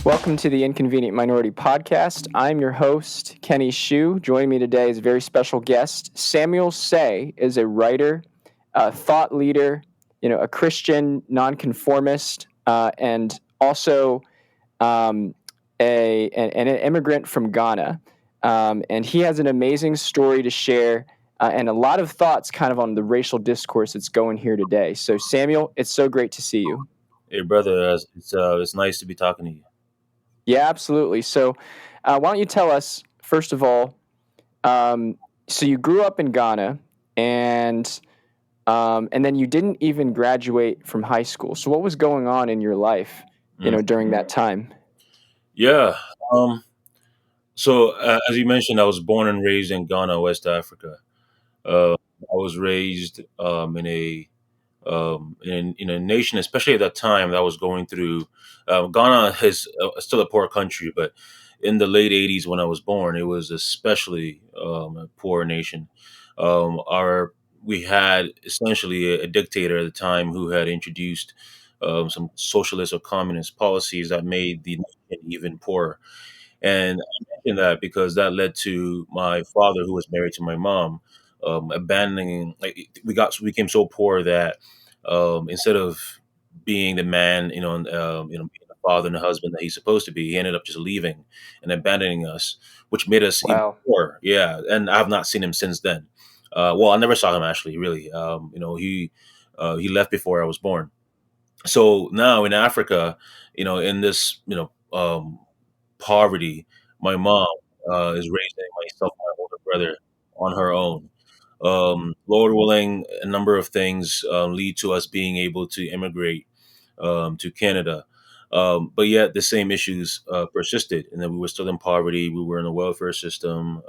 Welcome to the Inconvenient Minority Podcast. I'm your host, Kenny Hsu. Joining me today is a very special guest. Samuel Sey is a writer, a thought leader, a Christian nonconformist, and also an immigrant from Ghana. And he has an amazing story to share and a lot of thoughts kind of on the racial discourse that's going here today. So, Samuel, it's so great to see you. Hey, brother, it's nice to be talking to you. Yeah, absolutely. So, why don't you tell us, first of all, so you grew up in Ghana, and then you didn't even graduate from high school. So, what was going on in your life, Mm. during that time? Yeah. Um. So, as you mentioned, I was born and raised in Ghana, West Africa. I was raised in a nation, especially at that time, that was going through. Ghana is still a poor country, but in the late '80s, when I was born, it was especially a poor nation. Our We had essentially a dictator at the time who had introduced some socialist or communist policies that made the nation even poorer. And I mention that because that led to my father, who was married to my mom, abandoning. We became so poor that instead of being the man, being the father and the husband that he's supposed to be, he ended up just leaving and abandoning us, which made us even Wow. poor. Yeah, and I've not seen him since then. Well, I never saw him actually. Really, he left before I was born. So now in Africa, in this poverty, my mom is raising myself and my older brother on her own. Lord willing, a number of things lead to us being able to immigrate to Canada. But yet the same issues persisted, and then we were still in poverty. We were in the welfare system.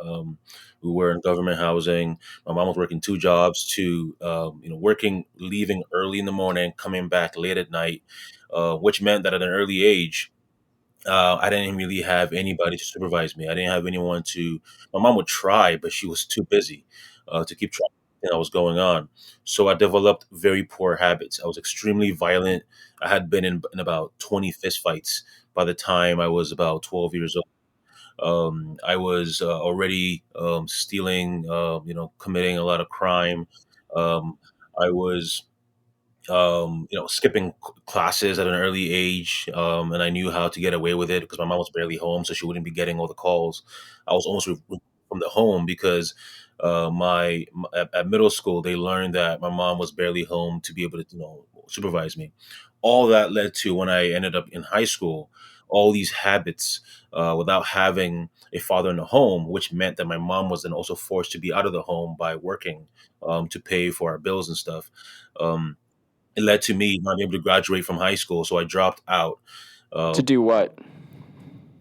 We were in government housing. My mom was working two jobs, working, leaving early in the morning, coming back late at night, which meant that at an early age, I didn't really have anybody to supervise me. I didn't have anyone to. My mom would try, but she was too busy to keep track of everything that was going on. So I developed very poor habits. I was extremely violent. I had been in about 20 fistfights by the time I was about 12 years old. I was already stealing, committing a lot of crime. Um, I was skipping classes at an early age, and I knew how to get away with it because my mom was barely home, so she wouldn't be getting all the calls. I was almost from the home because at middle school they learned that my mom was barely home to be able to supervise me. All that led to when I ended up in high school, all these habits without having a father in the home, which meant that my mom was then also forced to be out of the home by working to pay for our bills and stuff. Um, it led to me not being able to graduate from high school, so I dropped out. Uh, To do what?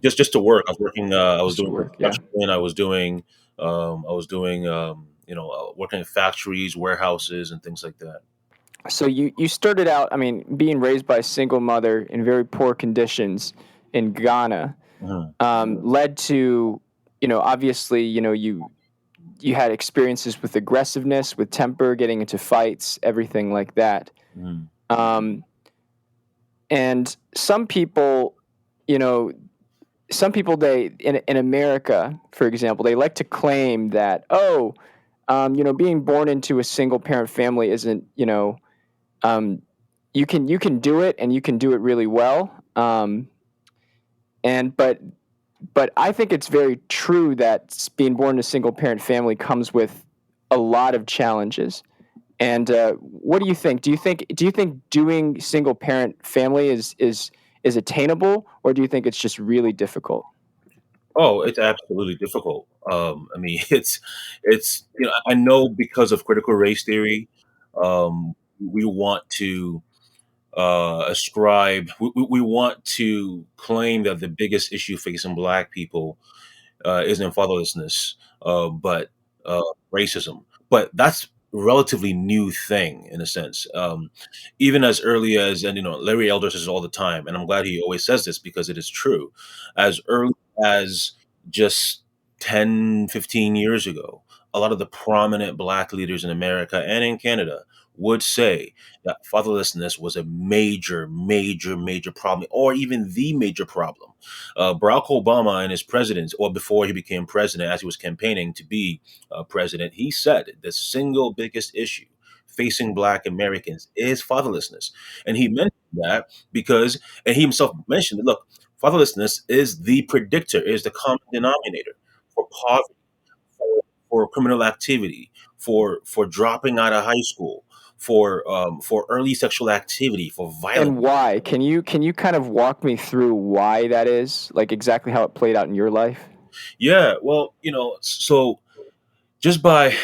just to work. I was working. I was Just to doing work. Yeah. construction. Working in factories, warehouses, and things like that. So you started out, I mean, being raised by a single mother in very poor conditions in Ghana, Mhm. led to, obviously, you had experiences with aggressiveness, with temper, getting into fights, everything like that. Mhm. Um, and you know, some people they in America, for example, they like to claim that being born into a single parent family isn't, um, you can do it and you can do it really well. And but I think it's very true that being born in a single parent family comes with a lot of challenges. And what do you think? Do you think doing single parent family is attainable, or do you think it's just really difficult? Oh, it's absolutely difficult. I mean, it's I know because of critical race theory, we want to we want to claim that the biggest issue facing Black people isn't fatherlessness, but racism. But that's a relatively new thing in a sense. Even as early as, and Larry Elder says it all the time, and I'm glad he always says this because it is true. As early as just 10, 15 years ago, a lot of the prominent Black leaders in America and in Canada would say that fatherlessness was a major, major, major problem, or even the major problem. Barack Obama and his president, or before he became president, as he was campaigning to be president, he said the single biggest issue facing Black Americans is fatherlessness. And he mentioned that because, and he himself mentioned it, look, fatherlessness is the predictor, is the common denominator for poverty, for criminal activity, for dropping out of high school, for early sexual activity, for violence. And why? Can you kind of walk me through why that is? Like exactly how it played out in your life? Yeah, well, so just by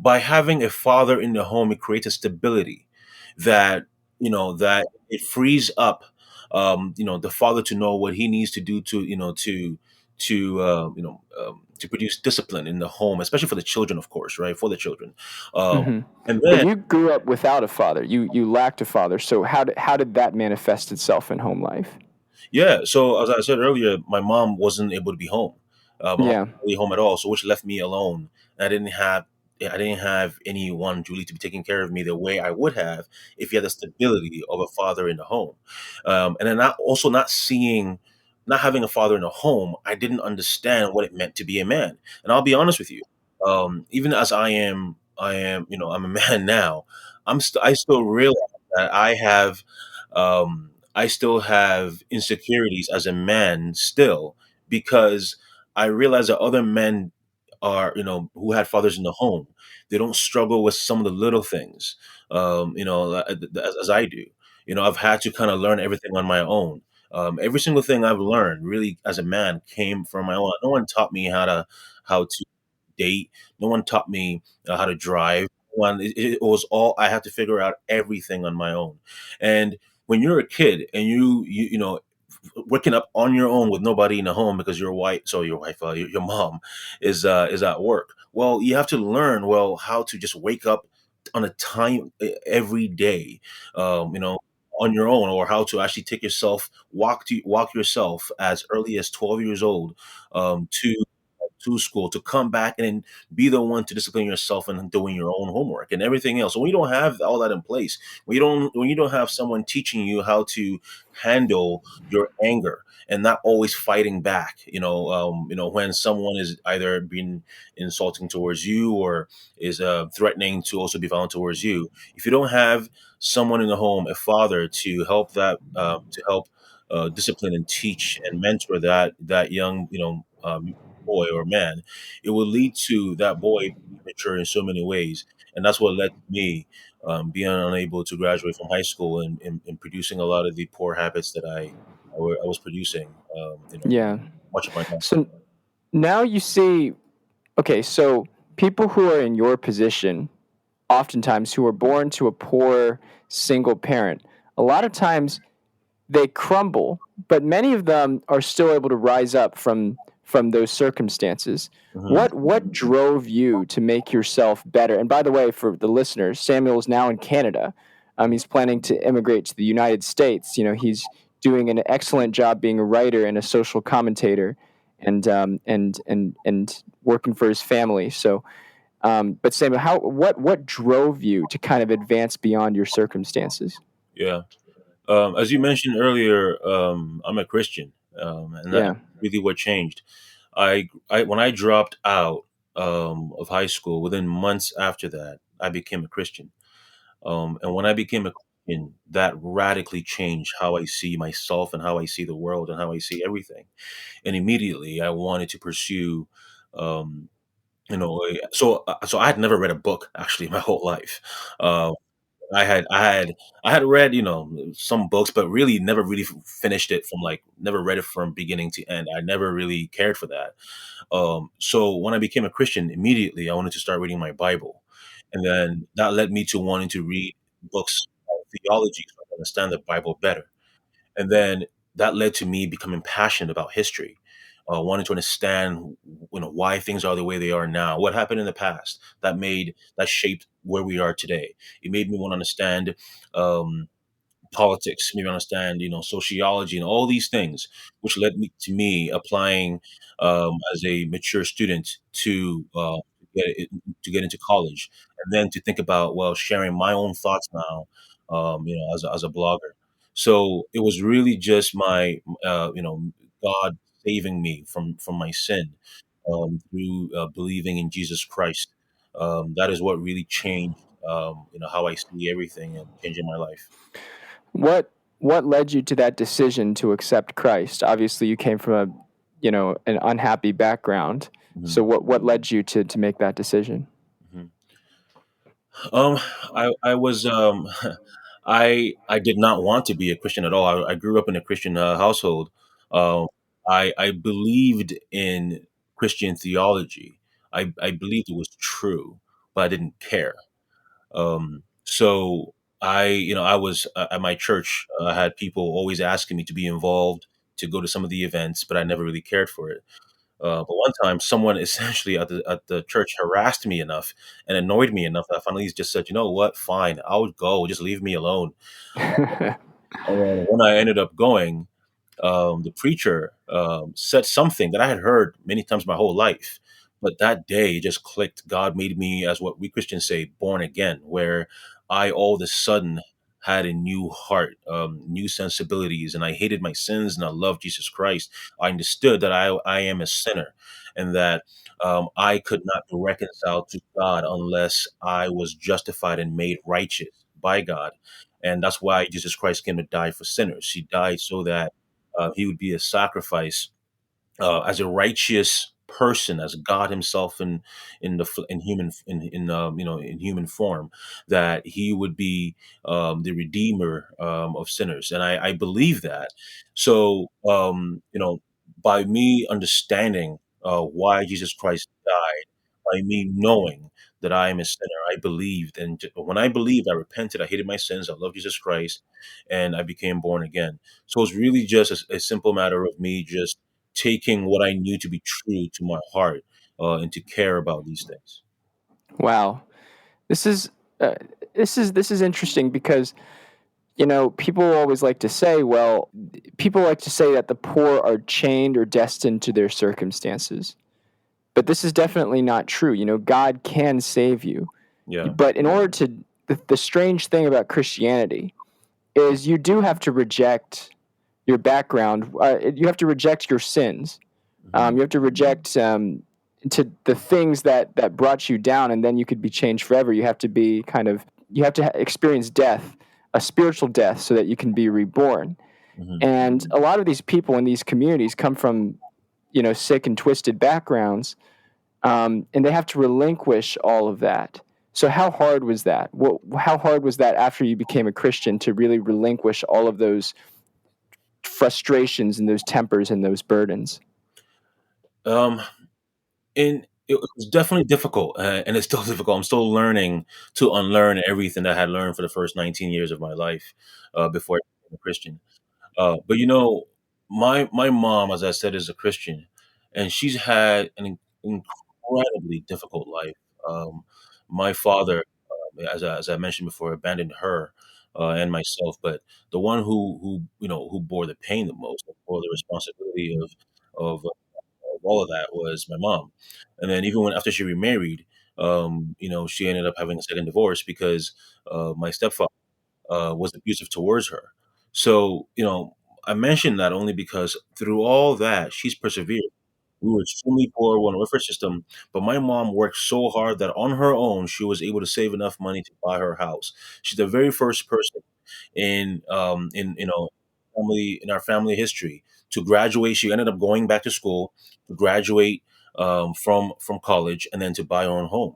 by having a father in the home, it creates a stability that that it frees up the father to know what he needs to do to to produce discipline in the home, especially for the children, of course, right, for the children. um, Hmm. and But then you grew up without a father. You lacked a father. So how did that manifest itself in home life? Yeah, so as I said earlier, my mom wasn't able to be home. My mom Yeah. wasn't really home at all, so which left me alone. I didn't have anyone Julie to be taking care of me the way I would have if you had the stability of a father in the home. And then not having a father in the home, I didn't understand what it meant to be a man. And I'll be honest with you, even as I'm a man now. I still realize that I still have insecurities as a man still, because I realize that other men who had fathers in the home, they don't struggle with some of the little things, as I do. I've had to kind of learn everything on my own. Every single thing I've learned, really, as a man, came from my own. No one taught me how to date. No one taught me how to drive. It was all I had to figure out everything on my own. And when you're a kid and you waking up on your own with nobody in the home because your mom is at work. Well, you have to learn how to just wake up on a time every day, on your own, or how to actually take yourself walk yourself as early as 12 years old, to school, to come back and be the one to discipline yourself and doing your own homework and everything else. So when you don't have all that in place, when you don't have someone teaching you how to handle your anger and not always fighting back, when someone is either being insulting towards you or is threatening to also be violent towards you, if you don't have someone in the home, a father, to help discipline and teach and mentor that young boy or man, it will lead to that boy being mature in so many ways. And that's what led to me being unable to graduate from high school, and producing a lot of the poor habits that I was producing, Yeah. much of my life. So now you see, okay, so people who are in your position, oftentimes who are born to a poor single parent, a lot of times they crumble, but many of them are still able to rise up from those circumstances. Hmm. What drove you to make yourself better? And by the way, for the listeners, Samuel is now in Canada. He's planning to immigrate to the United States. He's doing an excellent job being a writer and a social commentator, and working for his family. So, but Samuel, what drove you to kind of advance beyond your circumstances? Yeah. As you mentioned earlier, I'm a Christian, and that's Yeah. really what changed. I when I dropped out of high school, within months after that, I became a Christian. And when I became a Christian, that radically changed how I see myself and how I see the world and how I see everything. And immediately, I wanted to pursue. Um, so I had never read a book actually my whole life. Uh, I had read some books, but really never really finished it from, like, never read it from beginning to end. I never really cared for that. So when I became a Christian, immediately I wanted to start reading my Bible, and then that led me to wanting to read books on theology so I can understand the Bible better. And then that led to me becoming passionate about history, wanting to understand, why things are the way they are now, what happened in the past that shaped where we are today. It made me want to understand um, politics, maybe understand, sociology and all these things, which led me to applying as a mature student to to get into college, and then to think about, well, sharing my own thoughts now, as a blogger. So it was really just God saving me from my sin, through believing in Jesus Christ. That is what really changed, how I see everything, and changing my life. What led you to that decision to accept Christ? Obviously, you came from an unhappy background. Mhm. So what led you to make that decision? Mhm. Um, I was I did not want to be a Christian at all. I grew up in a Christian household. Um, I believed in Christian theology. I believed it was true, but I didn't care. So I was at my church. I had people always asking me to be involved, to go to some of the events, but I never really cared for it. But one time, someone essentially at the church harassed me enough and annoyed me enough that I finally just said, "You know what? Fine, I'll go. Just leave me alone." And then when I ended up going, the preacher said something that I had heard many times my whole life. But that day it just clicked. God made me, as what we Christians say, born again, where I all of a sudden had a new heart, new sensibilities, and I hated my sins and I loved Jesus Christ. I understood that I am a sinner, and that I could not be reconciled to God unless I was justified and made righteous by God. And that's why Jesus Christ came to die for sinners. He died so that he would be a sacrifice, as a righteous person, as God Himself in human in human form, that He would be the redeemer of sinners, and I believe that. So by me understanding why Jesus Christ died, by me knowing that I am a sinner, I believed, and when I believed, I repented, I hated my sins, I loved Jesus Christ, and I became born again. So it's really just a simple matter of me just taking what I knew to be true to my heart, and to care about these things. Wow, this is uh, this is interesting because people always like to say, well, people like to say that the poor are chained or destined to their circumstances. But this is definitely not true. God can save you. Yeah. But in order the strange thing about Christianity is you do have to reject your background. You have to reject your sins. Hmm. You have to reject to the things that brought you down, and then you could be changed forever. You have to be you have to experience death, a spiritual death, so that you can be reborn. Hmm. And a lot of these people in these communities come from sick and twisted backgrounds, and they have to relinquish all of that. So how hard was that? How hard was that after you became a Christian to really relinquish all of those frustrations and those tempers and those burdens? Um, and it was definitely difficult, and it's still difficult. I'm still learning to unlearn everything that I had learned for the first 19 years of my life, before I became a Christian. But my mom, as I said, is a Christian, and she's had an incredibly difficult life. My father, as I mentioned before, abandoned her and myself, but the one who bore the pain the most, bore the responsibility of all of that, was my mom. And then even when after she remarried, she ended up having a second divorce because my stepfather was abusive towards her. So, I mention that only because through all that, she's persevered. We were extremely poor on the welfare system, but my mom worked so hard that on her own, she was able to save enough money to buy her house. She's the very first person in our family history to graduate. She ended up going back to school to graduate from college, and then to buy her own home.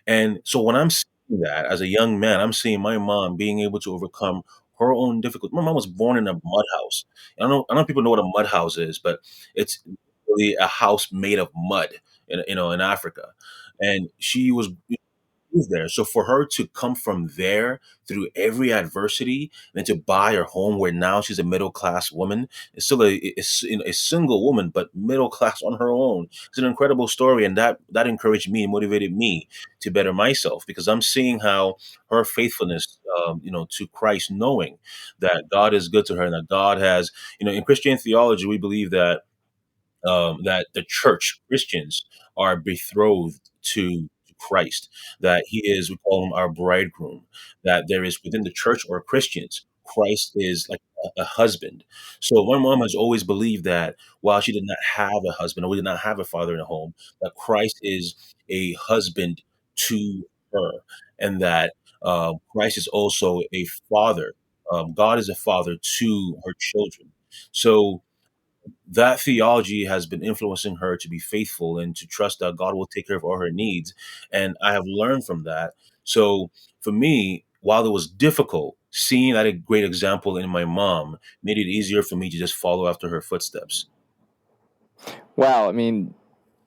And so when I'm seeing that as a young man, I'm seeing my mom being able to overcome her own difficulty. My mom was born in a mud house. I don't know if people know what a mud house is, but it's really a house made of mud in Africa. And she was there. So for her to come from there through every adversity and to buy her home, where now she's a middle class woman, is still a single woman, but middle class on her own. It's an incredible story, and that encouraged me, motivated me to better myself, because I'm seeing how her faithfulness, to Christ, knowing that God is good to her, and that God has, in Christian theology, we believe that the church, Christians, are betrothed to Christ, that He is, we call Him our bridegroom, that there is within the church or Christians, Christ is like a husband. So my mom has always believed that while she did not have a husband or we did not have a father in the home, that Christ is a husband to her, and that Christ is also a father. God is a father to her children. So that theology has been influencing her to be faithful and to trust that God will take care of all her needs. And I have learned from that. So for me, while it was difficult, seeing that a great example in my mom made it easier for me to just follow after her footsteps. Wow, I mean,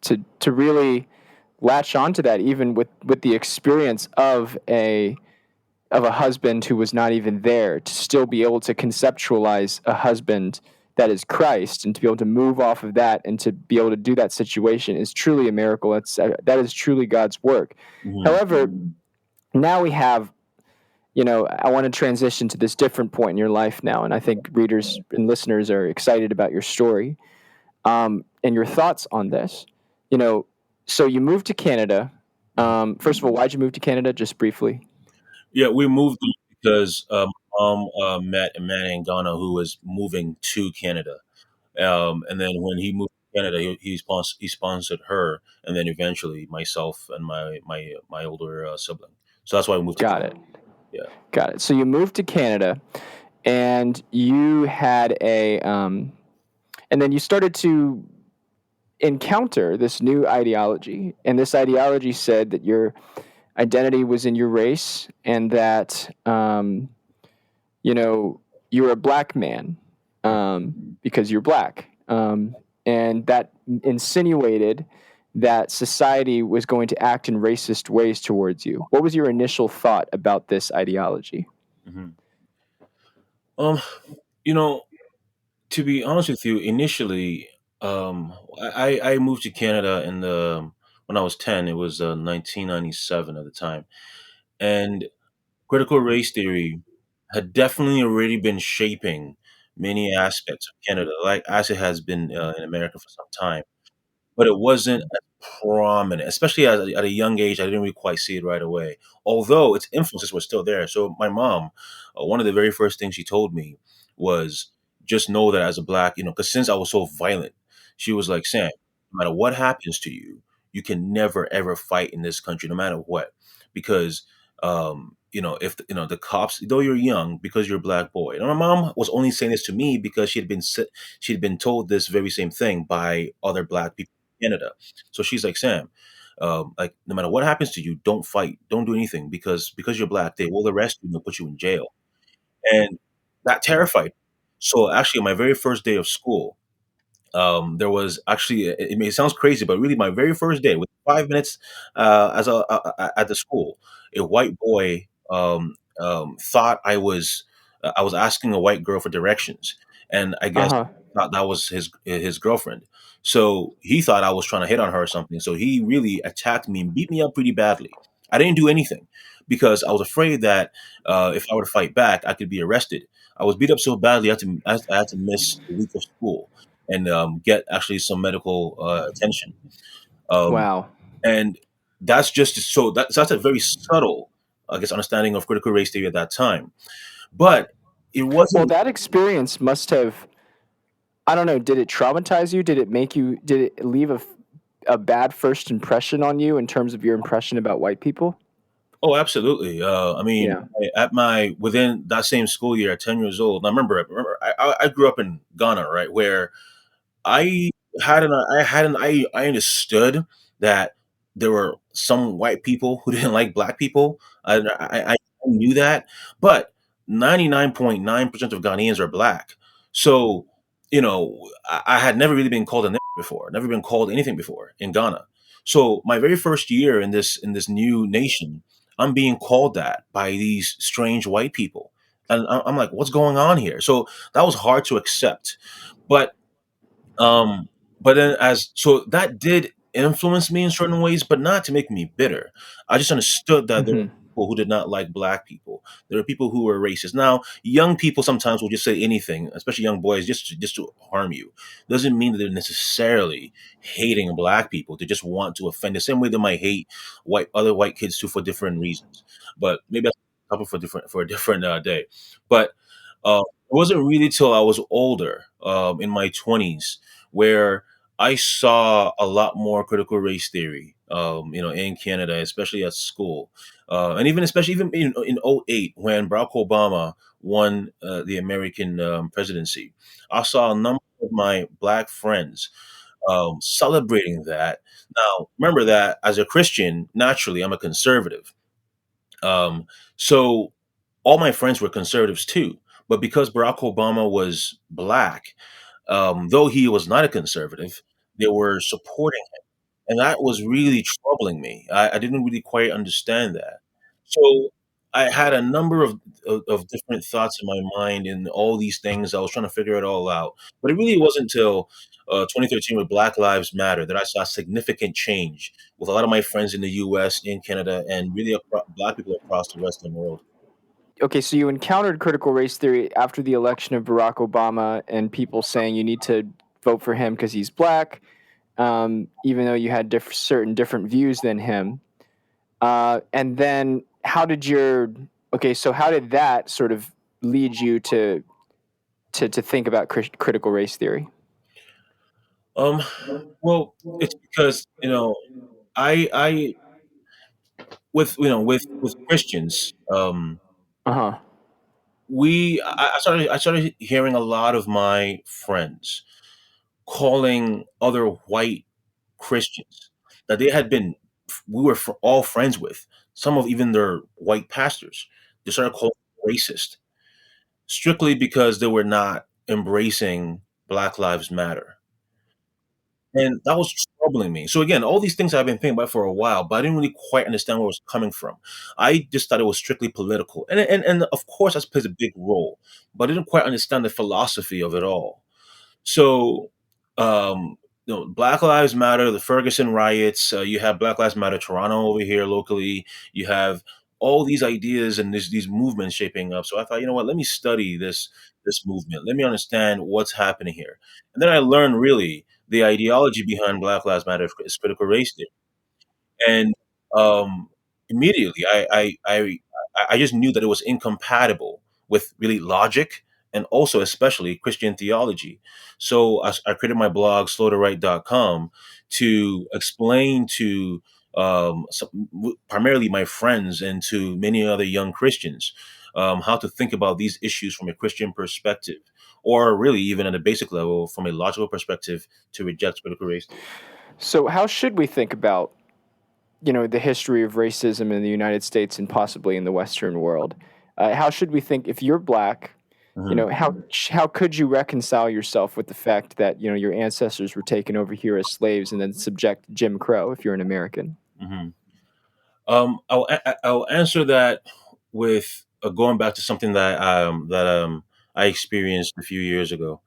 to really latch onto that, even with the experience of a husband who was not even there, to still be able to conceptualize a husband that is Christ, and to be able to move off of that and to be able to do that situation is truly a miracle. That is truly God's work. Mhm. However, now we have, I want to transition to this different point in your life now, and I think readers and listeners are excited about your story, and your thoughts on this. You know, so you moved to Canada. First of all, why'd you move to Canada? Just briefly. Yeah, we moved because mom met a man in Ghana who was moving to Canada. And then when he moved to Canada, he sponsored her, and then eventually myself and my older sibling. So that's why we moved to Got Canada. it. Yeah. Got it. So you moved to Canada, and you had and then you started to encounter this new ideology, and this ideology said that your identity was in your race, and that you know you were a black man because you're black, and that insinuated that society was going to act in racist ways towards you. What was your initial thought about this ideology? hmm Um, you know, to be honest with you, initially, I moved to Canada in the when I was 10. It was 1997 at the time, and critical race theory had definitely already been shaping many aspects of Canada, like as it has been in America for some time. But it wasn't as prominent, especially at a young age. I didn't really quite see it right away, although its influences were still there. So my mom, one of the very first things she told me was just know that as a black, because since I was so violent, she was like, Sam, no matter what happens to you, you can never ever fight in this country, no matter what, because if the cops, though you're young, because you're a black boy. And my mom was only saying this to me because she'd been told this very same thing by other black people Canada. So she's like, Sam, like no matter what happens to you, don't fight, don't do anything because you're black, they will arrest you and they'll put you in jail. And that terrified me. So actually, on my very first day of school, there was actually it sounds crazy, but really my very first day with 5 minutes at the school, a white boy thought I was asking a white girl for directions, and I Uh guess huh. thought that was his girlfriend. So he thought I was trying to hit on her or something. So he really attacked me and beat me up pretty badly. I didn't do anything because I was afraid that if I were to fight back, I could be arrested. I was beat up so badly I had to miss a week of school and get actually some medical attention. Um, Wow. and that's just so that's a very subtle, I guess, understanding of critical race theory at that time. But it Well, wasn't. that experience must have, I don't know, did it traumatize you? Did it leave a bad first impression on you in terms of your impression about white people? Oh, absolutely. I mean, Yeah. at my within that same school year, at 10 years old. I remember, I grew up in Ghana, right, where I understood that there were some white people who didn't like black people. I knew that, but 99.9% of Ghanaians are black. So, I had never really been called a nigger before, never been called anything before in Ghana. So my very first year in this new nation, I'm being called that by these strange white people. And I'm like, what's going on here? So that was hard to accept. But um, but then as so that did influence me in certain ways, but not to make me bitter. I just understood that there were Hmm. people who did not like black people. There were people who were racist. Now, young people sometimes will just say anything, especially young boys, just to harm you. Doesn't mean that they're necessarily hating black people. They just want to offend. The same way they might hate other white kids too for different reasons. But maybe that's a topic for a different day. But it wasn't really till I was older, in my 20s, where I saw a lot more critical race theory, in Canada, especially at school, and even especially even in '08 when Barack Obama won the American presidency. I saw a number of my black friends celebrating that. Now, remember that as a Christian, naturally, I'm a conservative. Um, so all my friends were conservatives too. But because Barack Obama was black, though he was not a conservative, they were supporting him. And that was really troubling me. I didn't really quite understand that. So I had a number of different thoughts in my mind and all these things. I was trying to figure it all out. But it really wasn't until 2013 with Black Lives Matter that I saw significant change with a lot of my friends in the US, in Canada, and really black people across the Western world. Okay, so you encountered critical race theory after the election of Barack Obama and people saying you need to vote for him because he's black, even though you had certain different views than him. And then how did that sort of lead you to think about critical race theory? Um, well, it's because I with Christians, Uh huh. I started hearing a lot of my friends calling other white Christians that they had been we were all friends with, some of even their white pastors. They started calling them racist strictly because they were not embracing Black Lives Matter. And that was troubling me. So again, all these things I've been thinking about for a while, but I didn't really quite understand where it was coming from. I just thought it was strictly political. And of course that plays a big role, but I didn't quite understand the philosophy of it all. So, um, Black Lives Matter, the Ferguson riots. You have Black Lives Matter Toronto over here locally. You have all these ideas and these movements shaping up. So I thought, you know what? Let me study this movement. Let me understand what's happening here. And then I learned really the ideology behind Black Lives Matter is critical race theory. And um, immediately, I just knew that it was incompatible with really logic and also especially Christian theology. So I created my blog slowtowrite.com to explain to primarily my friends and to many other young Christians how to think about these issues from a Christian perspective, or really even at a basic level from a logical perspective to reject critical race theory. So how should we think about the history of racism in the United States and possibly in the Western world? How should we think if you're black? Mhm. How could you reconcile yourself with the fact that your ancestors were taken over here as slaves and then subject to Jim Crow if you're an American? Mhm. I'll answer that with going back to something that I experienced a few years ago.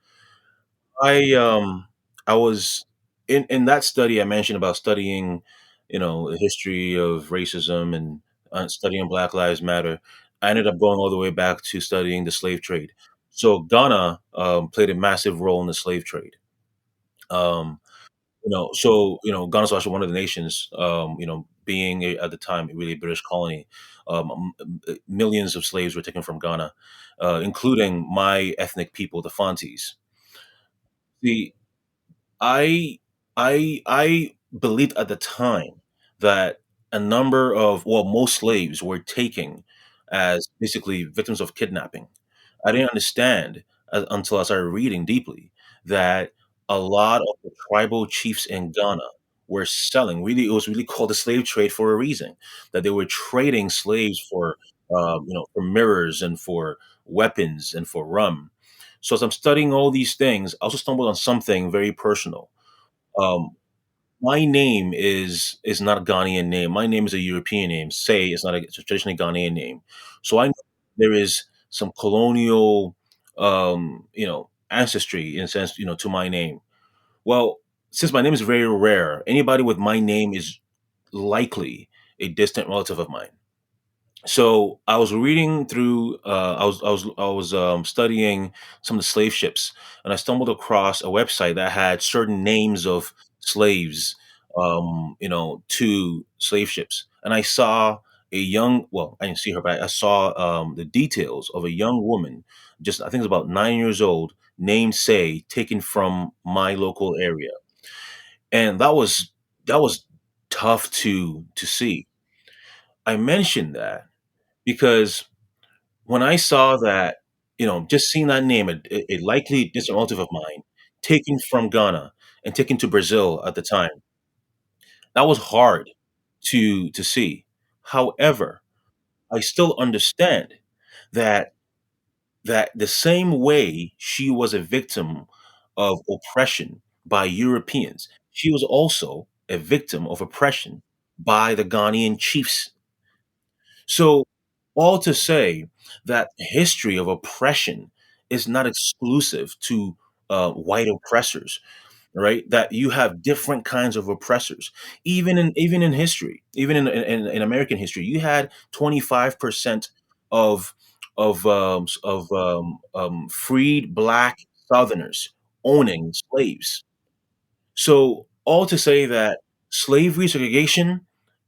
I was in that study I mentioned about studying, the history of racism and studying Black Lives Matter. I ended up going all the way back to studying the slave trade. So Ghana played a massive role in the slave trade. Um, Ghana's also one of the nations, being at the time a really British colony. Millions of slaves were taken from Ghana, including my ethnic people, the Fantis. The I I believed at the time that a number of most slaves were taken as basically victims of kidnapping. I didn't understand until I started reading deeply that a lot of the tribal chiefs in Ghana were selling. Really, it was really called the slave trade for a reason. That they were trading slaves for mirrors and for weapons and for rum. So as I'm studying all these things, I also stumbled on something very personal. Um, my name is not a Ghanaian name. My name is a European name. Say it's not it's a traditionally Ghanaian name. So I know there is some colonial, ancestry in a sense, to my name. Well, since my name is very rare, anybody with my name is likely a distant relative of mine. So I was reading through. I was studying some of the slave ships, and I stumbled across a website that had certain names of slaves, to slave ships, and I saw a young. Well, I didn't see her, but I saw the details of a young woman, just I think it was about 9 years old, named Say, taken from my local area, and that was tough to see. I mentioned that because when I saw that, just seeing that name, a likely distant relative of mine, taken from Ghana and taken to Brazil at the time, that was hard to see. However, I still understand that the same way she was a victim of oppression by Europeans, she was also a victim of oppression by the Ghanaian chiefs. So, all to say that history of oppression is not exclusive to white oppressors, right? That you have different kinds of oppressors, even in history, even in American history, you had 25% of freed black Southerners owning slaves. So, all to say that slavery segregation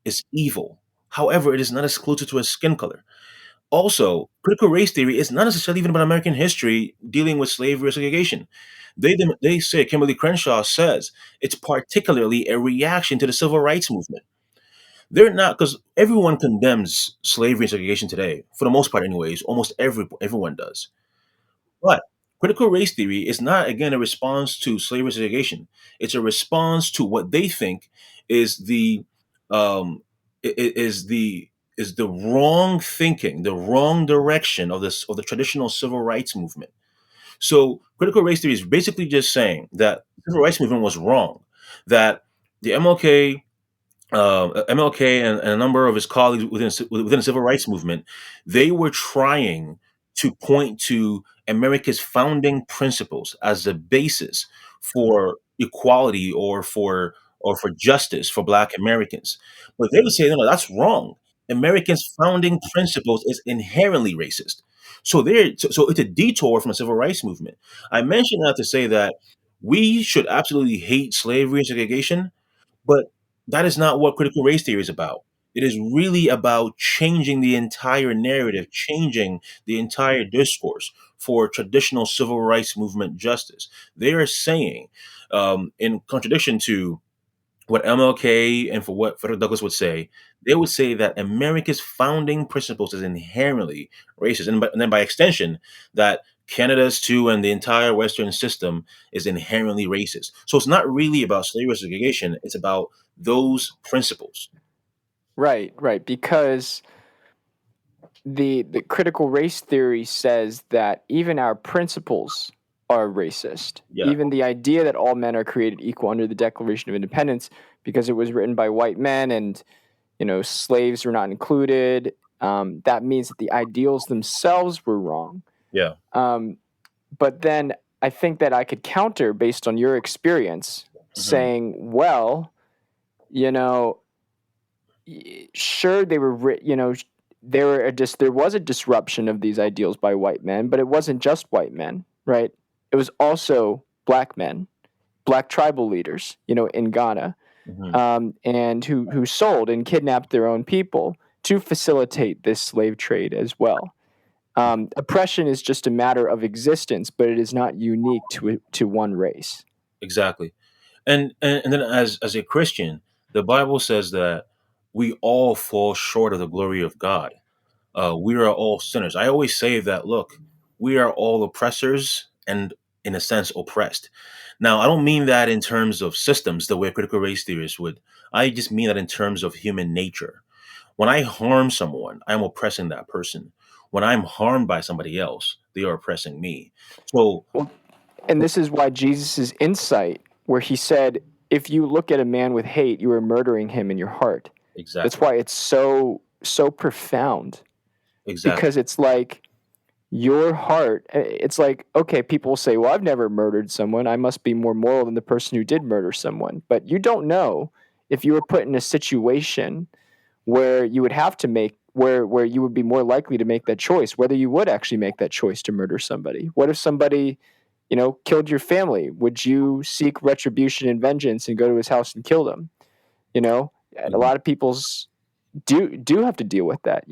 is evil. However, it is not exclusive to a skin color. Also, critical race theory is not necessarily even about American history dealing with slavery or segregation. They say, Kimberly Crenshaw says, it's particularly a reaction to the civil rights movement. They're not, because everyone condemns slavery and segregation today, for the most part, anyways. Almost everyone does. But critical race theory is not, again, a response to slavery and segregation. It's a response to what they think is the um, is the wrong thinking, the wrong direction of the traditional civil rights movement. So critical race theory is basically just saying that the civil rights movement was wrong, that the MLK and a number of his colleagues within the civil rights movement, they were trying to point to America's founding principles as the basis for equality or for justice for Black Americans. But they would say, no, no, that's wrong. America's founding principles is inherently racist. So it's a detour from the civil rights movement. I mention that to say that we should absolutely hate slavery and segregation, but that is not what critical race theory is about. It is really about changing the entire narrative, changing the entire discourse for traditional civil rights movement justice. They are saying, in contradiction to what MLK and for what Frederick Douglass would say, they would say that America's founding principles is inherently racist, and then by extension, that Canada's too and the entire Western system is inherently racist. So it's not really about slavery segregation; it's about those principles. Right, right. Because the critical race theory says that even our principles are racist. Yeah, Even the idea that all men are created equal under the Declaration of Independence, because it was written by white men and slaves were not included. That means that the ideals themselves were wrong. yeah, Um, but then I think that I could counter based on your experience, hmm, saying, well, you know, sure they were, there was a disruption of these ideals by white men, but it wasn't just white men, right? It was also black men, black tribal leaders, in Ghana, hmm, and who sold and kidnapped their own people to facilitate this slave trade as well. Oppression is just a matter of existence, but it is not unique to one race. exactly. And then as a Christian, the Bible says that we all fall short of the glory of God. We are all sinners. I always say that, look, we are all oppressors and, in a sense, oppressed. Now, I don't mean that in terms of systems, the way critical race theorists would. I just mean that in terms of human nature. When I harm someone, I'm oppressing that person. When I'm harmed by somebody else, they are oppressing me. So, Well, and this is why Jesus' insight, where he said, if you look at a man with hate, you are murdering him in your heart. That's exactly, why it's so profound, exactly. because it's like your heart, it's like, okay, people will say, well, I've never murdered someone, I must be more moral than the person who did murder someone. But you don't know if you were put in a situation where you would have to make where you would be more likely to make that choice, whether you would actually make that choice to murder somebody. What if somebody, killed your family? Would you seek retribution and vengeance and go to his house and kill them? A Mhm. lot of people's do have to deal with that.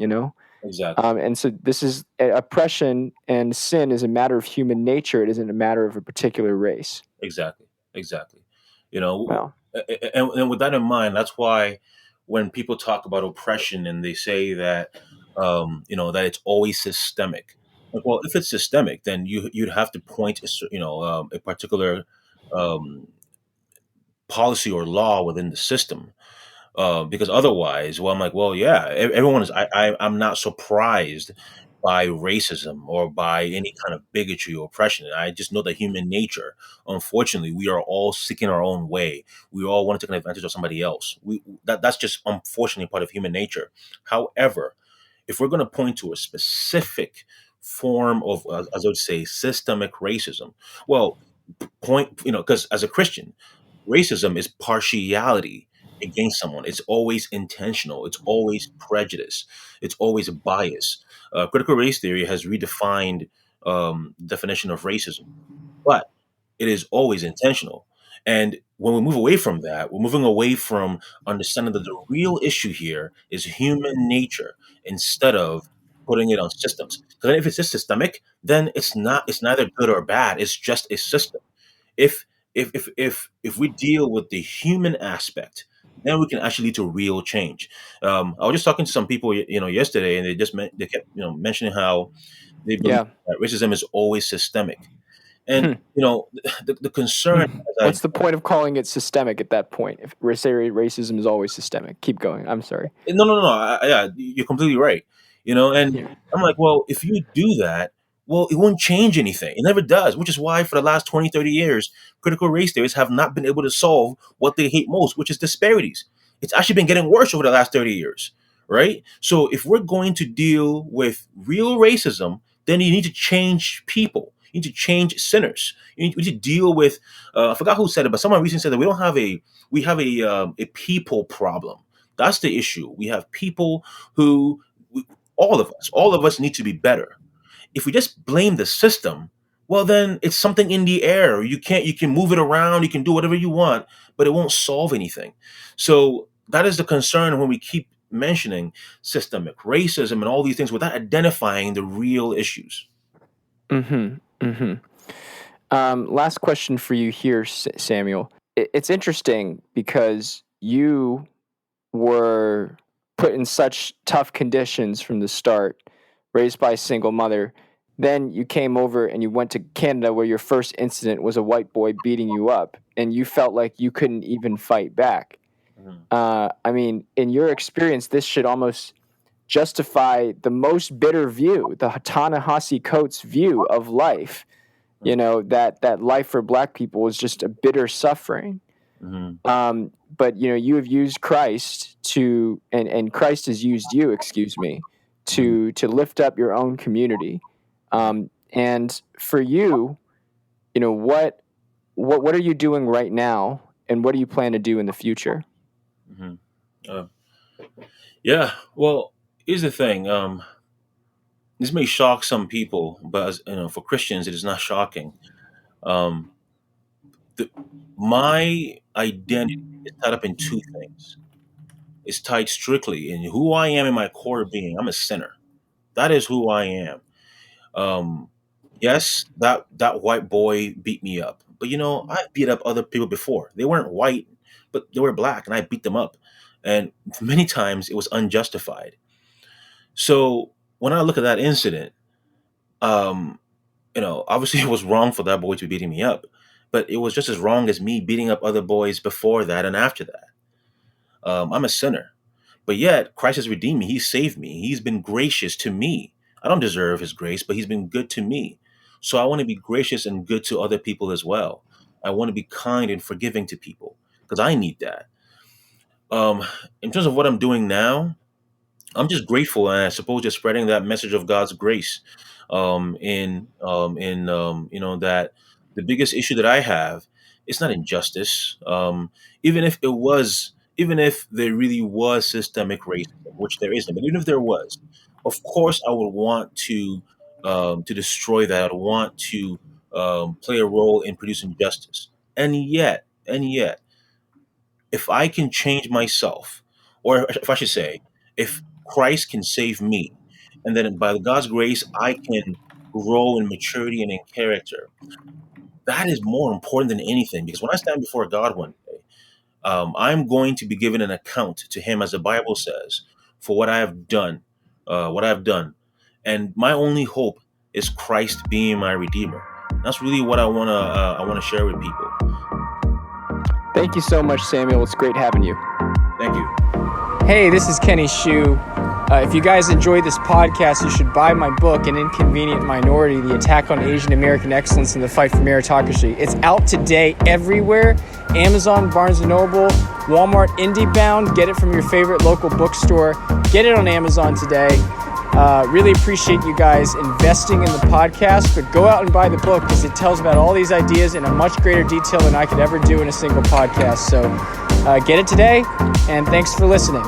Exactly. And so this is oppression and sin is a matter of human nature. It isn't a matter of a particular race. Exactly. Exactly. You know, Well, and with that in mind, that's why when people talk about oppression and they say that, that it's always systemic. Like, well, if it's systemic, then you'd have to point, a particular um, policy or law within the system, because otherwise, well, I'm like, well, yeah, everyone is. I'm not surprised by racism or by any kind of bigotry or oppression. I just know that human nature. Unfortunately, we are all seeking our own way. We all want to take advantage of somebody else. That's just unfortunately part of human nature. However, if we're going to point to a specific form of, as I would say, systemic racism, well, point, because as a Christian, racism is partiality against someone. It's always intentional. It's always prejudice. It's always a bias. Critical race theory has redefined the definition of racism, but it is always intentional. And when we move away from that, we're moving away from understanding that the real issue here is human nature instead of putting it on systems. Because if it's just systemic, then it's not. It's neither good or bad. It's just a system. If if we deal with the human aspect, then we can actually lead to real change. I was just talking to some people, yesterday, and they kept, mentioning how they believe yeah. that racism is always systemic, and the concern as I What's the point of calling it systemic at that point? If racism is always systemic, keep going. I'm sorry. no, no, no, yeah, you're completely right. And Yeah. I'm like, well, if you do that, well, it won't change anything. It never does, which is why for the last 20, 30 years, critical race theorists have not been able to solve what they hate most, which is disparities. It's actually been getting worse over the last 30 years, right? So if we're going to deal with real racism, then you need to change people. You need to change sinners. We need to deal with, I forgot who said it, but someone recently said that we have a people problem. That's the issue. We have people who, all of us need to be better. If we just blame the system, well, then it's something in the air. You can move it around, you can do whatever you want, but it won't solve anything. So that is the concern when we keep mentioning systemic racism and all these things without identifying the real issues. Mm-hmm. Mm-hmm. Last question for you here, Samuel. It's interesting because you were put in such tough conditions from the start, raised by a single mother. Then you came over and you went to Canada where your first incident was a white boy beating you up, and you felt like you couldn't even fight back. Mhm, I mean, in your experience, this should almost justify the most bitter view, the Ta-Nehisi Coates view of life. That life for Black people is just a bitter suffering. mhm, But you have used Christ and Christ has used you, excuse me, mhm, to lift up your own community. And for you, what are you doing right now, and what do you plan to do in the future? mhm. Uh, yeah. Well, here's the thing. This may shock some people, but for Christians, it is not shocking. Um, the, my identity is tied up in two things. It's tied strictly in who I am in my core being. I'm a sinner. That is who I am. Um, yes, that white boy beat me up, but I beat up other people before. They weren't white, but they were Black, and I beat them up, and many times it was unjustified. So when I look at that incident, um, obviously it was wrong for that boy to be beating me up, but it was just as wrong as me beating up other boys before that and after that. I'm a sinner, but yet Christ has redeemed me. He saved me. He's been gracious to me. I don't deserve his grace, but he's been good to me. So I want to be gracious and good to other people as well. I want to be kind and forgiving to people because I need that. Um, in terms of what I'm doing now, I'm just grateful, and I suppose just spreading that message of God's grace. That the biggest issue that I have, it's not injustice. Even if it was, even if there really was systemic racism, which there isn't, but even if there was, of course, I would want to destroy that. I would want to play a role in producing justice. And yet, if I can change myself, or if I should say, if Christ can save me, and then by God's grace, I can grow in maturity and in character, that is more important than anything. Because when I stand before God one day, I'm going to be given an account to Him, as the Bible says, for what I have done, and my only hope is Christ being my Redeemer. That's really what I wanna share with people. Thank you so much, Samuel. It's great having you. Thank you. Hey, this is Kenny Shu. If you guys enjoyed this podcast, you should buy my book, An Inconvenient Minority, The Attack on Asian American Excellence and the Fight for Meritocracy. It's out today everywhere. Amazon, Barnes & Noble, Walmart, IndieBound. Get it from your favorite local bookstore. Get it on Amazon today. Really appreciate you guys investing in the podcast, but go out and buy the book because it tells about all these ideas in a much greater detail than I could ever do in a single podcast. So get it today, and thanks for listening.